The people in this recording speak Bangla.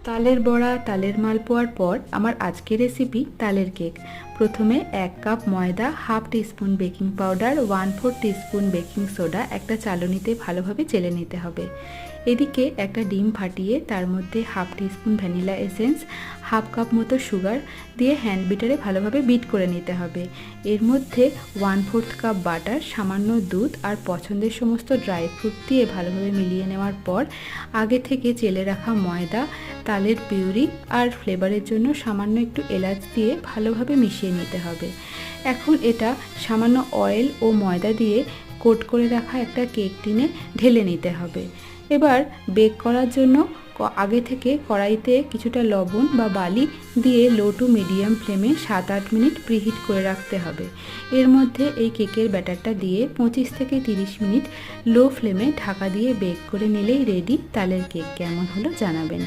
তালের বড়া, তালের মালপোয়ার পর আমার আজকের রেসিপি তালের কেক। প্রথমে 1 কাপ ময়দা, half teaspoon baking powder, 1/4 teaspoon baking soda একটা চালনিতে ভালোভাবে চেলে নিতে হবে। এদিকে একটা ডিম ফাটিয়ে তার মধ্যে half teaspoon vanilla essence, half cup মতো সুগার দিয়ে হ্যান্ড বিটারে ভালোভাবে বিট করে নিতে হবে। এর মধ্যে 1/4 কাপ বাটার, সামান্য দুধ আর পছন্দের সমস্ত ড্রাই ফ্রুট দিয়ে ভালোভাবে মিলিয়ে নেওয়ার পর আগে থেকে চেলে রাখা ময়দা, তালের পিউরি আর ফ্লেভারের জন্য সামান্য একটু এলাচ দিয়ে ভালোভাবে মিশিয়ে নিতে হবে। এখন এটা সামান্য অয়েল ও ময়দা দিয়ে কোট করে রাখা একটা কেক টিনে ঢেলে নিতে হবে। এবার বেক করার জন্য আগে থেকে কড়াইতে কিছুটা লবণ বা বালি দিয়ে লো টু মিডিয়াম ফ্লেমে 7-8 মিনিট প্রিহিট করে রাখতে হবে। এর মধ্যে এই কেকের ব্যাটারটা দিয়ে 25 থেকে 30 মিনিট লো ফ্লেমে ঢাকা দিয়ে বেক করে নিলেই রেডি তালের কেক। কেমন হলো জানাবেন।